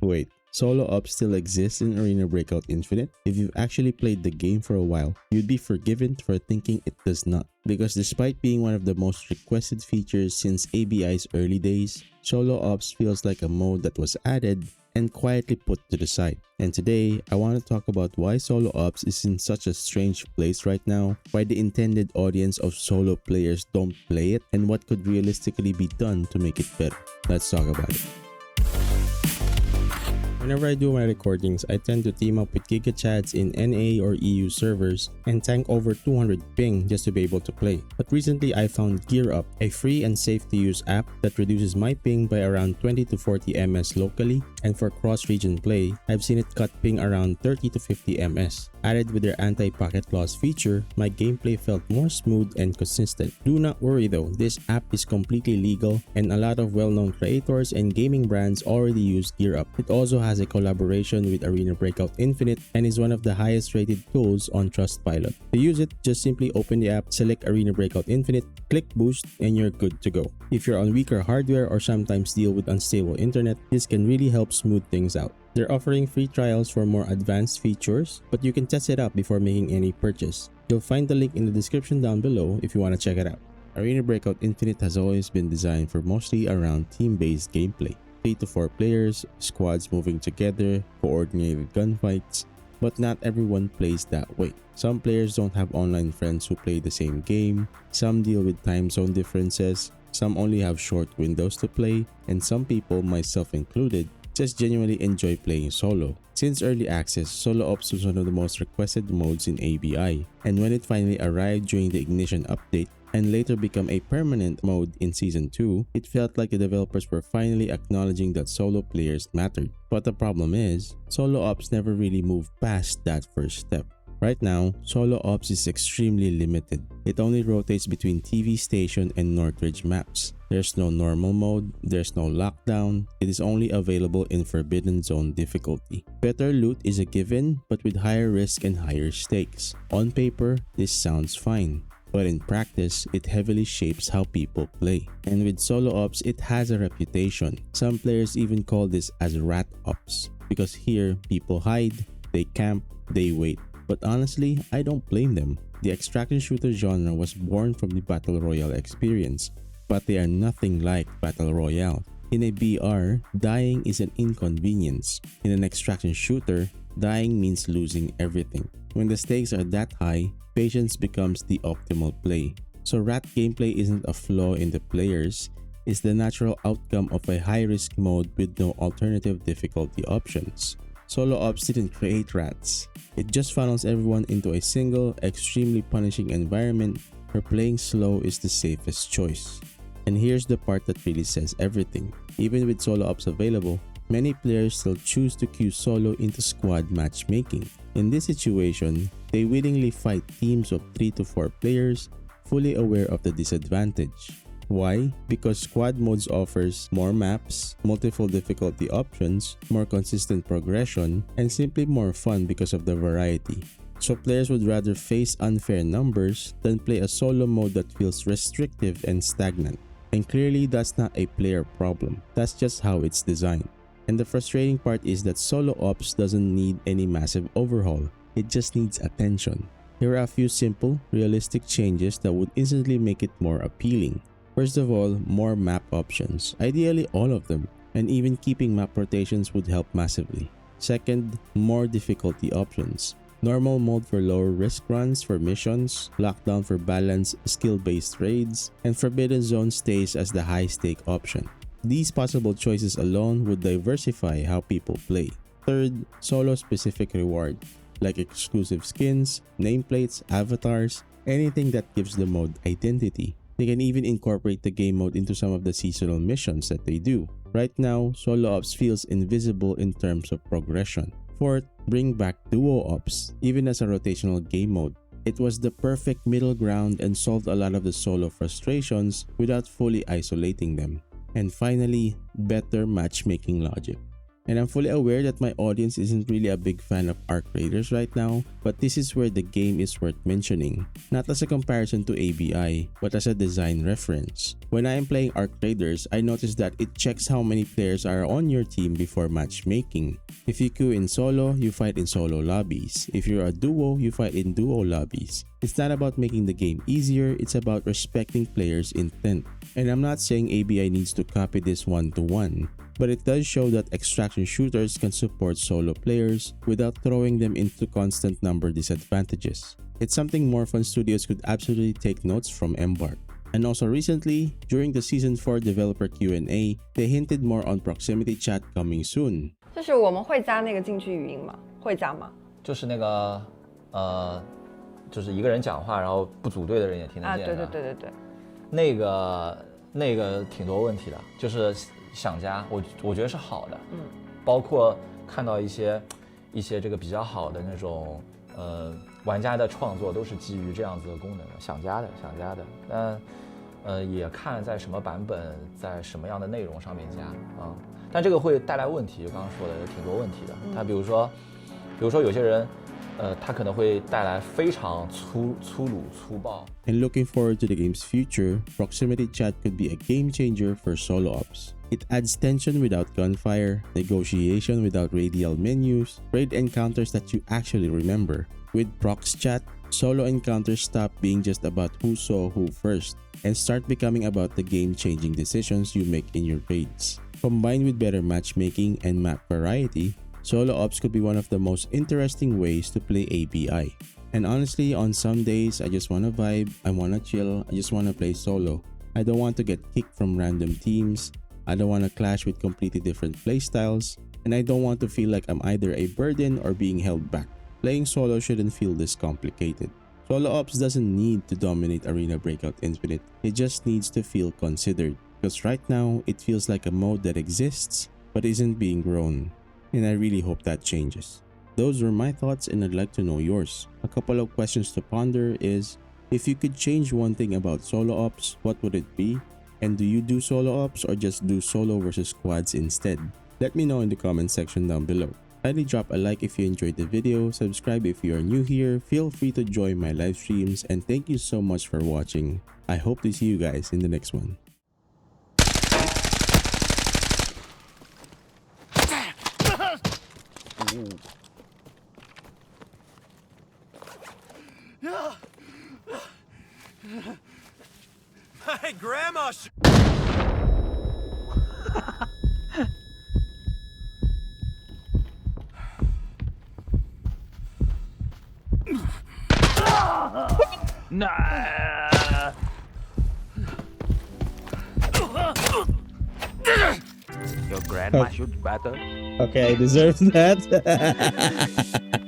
Wait, solo ops still exists in Arena Breakout Infinite? If you've actually played the game for a while, you'd be forgiven for thinking it does not. Because despite being one of the most requested features since ABI's early days, solo ops feels like a mode that was added and quietly put to the side. And today, I want to talk about why solo ops is in such a strange place right now, why the intended audience of solo players don't play it, and what could realistically be done to make it better. Let's talk about it. Whenever I do my recordings, I tend to team up with GigaChads in NA or EU servers and tank over 200 ping just to be able to play. But recently I found GearUp, a free and safe to use app that reduces my ping by around 20 to 40 ms locally, and for cross-region play, I've seen it cut ping around 30 to 50 ms. Added with their anti-packet loss feature, my gameplay felt more smooth and consistent. Do not worry though, this app is completely legal and a lot of well-known creators and gaming brands already use GearUp. It also has a collaboration with Arena Breakout Infinite and is one of the highest rated tools on Trustpilot. To use it, just simply open the app, select Arena Breakout Infinite, click boost, and you're good to go. If you're on weaker hardware or sometimes deal with unstable internet, this can really help smooth things out. They're offering free trials for more advanced features, but you can test it out before making any purchase. You'll find the link in the description down below if you want to check it out. Arena Breakout Infinite has always been designed for mostly around team-based gameplay. 3 to 4 players, squads moving together, coordinated gunfights, but not everyone plays that way. Some players don't have online friends who play the same game, some deal with time zone differences, some only have short windows to play, and some people, myself included, just genuinely enjoy playing solo. Since early access, solo ops was one of the most requested modes in ABI, and when it finally arrived during the Ignition update, and later become a permanent mode in Season 2, it felt like the developers were finally acknowledging that solo players mattered. But the problem is, solo ops never really moved past that first step. Right now, solo ops is extremely limited. It only rotates between TV Station and Northridge maps. There's no normal mode, there's no lockdown, it is only available in Forbidden Zone difficulty. Better loot is a given, but with higher risk and higher stakes. On paper, this sounds fine, but in practice, it heavily shapes how people play. And with solo ops, it has a reputation. Some players even call this as rat ops, because here, people hide, they camp, they wait. But honestly, I don't blame them. The extraction shooter genre was born from the Battle Royale experience, but they are nothing like Battle Royale. In a BR, dying is an inconvenience. In an extraction shooter, dying means losing everything. When the stakes are that high, patience becomes the optimal play. So rat gameplay isn't a flaw in the players, it's the natural outcome of a high-risk mode with no alternative difficulty options. Solo ops didn't create rats. It just funnels everyone into a single, extremely punishing environment where playing slow is the safest choice. And here's the part that really says everything. Even with solo ops available, many players still choose to queue solo into squad matchmaking. In this situation, they willingly fight teams of 3 to 4 players, fully aware of the disadvantage. Why? Because squad modes offers more maps, multiple difficulty options, more consistent progression, and simply more fun because of the variety. So players would rather face unfair numbers than play a solo mode that feels restrictive and stagnant. And clearly that's not a player problem, that's just how it's designed. And the frustrating part is that solo ops doesn't need any massive overhaul, it just needs attention. Here are a few simple, realistic changes that would instantly make it more appealing. First of all, more map options, ideally all of them, and even keeping map rotations would help massively. Second, more difficulty options. Normal mode for lower risk runs for missions, lockdown for balanced skill-based raids, and Forbidden Zone stays as the high-stake option. These possible choices alone would diversify how people play. Third, solo-specific reward, like exclusive skins, nameplates, avatars, anything that gives the mode identity. They can even incorporate the game mode into some of the seasonal missions that they do. Right now, solo ops feels invisible in terms of progression. Fourth, bring back duo ops, even as a rotational game mode. It was the perfect middle ground and solved a lot of the solo frustrations without fully isolating them. And finally, better matchmaking logic. And I'm fully aware that my audience isn't really a big fan of Arc Raiders right now, but this is where the game is worth mentioning. Not as a comparison to ABI, but as a design reference. When I am playing Arc Raiders, I noticed that it checks how many players are on your team before matchmaking. If you queue in solo, you fight in solo lobbies. If you're a duo, you fight in duo lobbies. It's not about making the game easier, it's about respecting players' intent. And I'm not saying ABI needs to copy this one-to-one, but it does show that extraction shooters can support solo players without throwing them into constant number disadvantages. It's something Morphon Studios could absolutely take notes from Embark. And also recently, during the Season 4 developer Q&A, they hinted more on proximity chat coming soon. 就是我们会加那个进去语音吗？会加吗？就是那个就是一个人讲话，然后不组队的人也听得见。对。那个挺多问题的，就是想加，我觉得是好的。包括看到一些这个比较好的那种玩家的创作都是基于这样子的功能的，想加的。但也看在什么版本，在什么样的内容上面加啊。但这个会带来问题，就刚刚说的有挺多问题的。它比如说有些人。它可能会带来非常粗鲁粗暴。And looking forward to the game's future, proximity chat could be a game changer for solo ops. It adds tension without gunfire, negotiation without radial menus, raid encounters that you actually remember. With prox chat, solo encounters stop being just about who saw who first and start becoming about the game-changing decisions you make in your raids. Combined with better matchmaking and map variety, solo ops could be one of the most interesting ways to play ABI. And honestly, on some days, I just wanna vibe, I wanna chill, I just wanna play solo. I don't want to get kicked from random teams, I don't wanna clash with completely different playstyles, and I don't want to feel like I'm either a burden or being held back. Playing solo shouldn't feel this complicated. Solo ops doesn't need to dominate Arena Breakout Infinite, it just needs to feel considered. Because right now, it feels like a mode that exists, but isn't being grown. And I really hope that changes. Those were my thoughts and I'd like to know yours. A couple of questions to ponder is, if you could change one thing about solo ops, what would it be? And do you do solo ops or just do solo versus squads instead? Let me know in the comment section down below. Kindly drop a like if you enjoyed the video, subscribe if you are new here, feel free to join my live streams, and thank you so much for watching. I hope to see you guys in the next one. Hey, Grandma! Nah. Your grandma should better. Okay, I deserve that.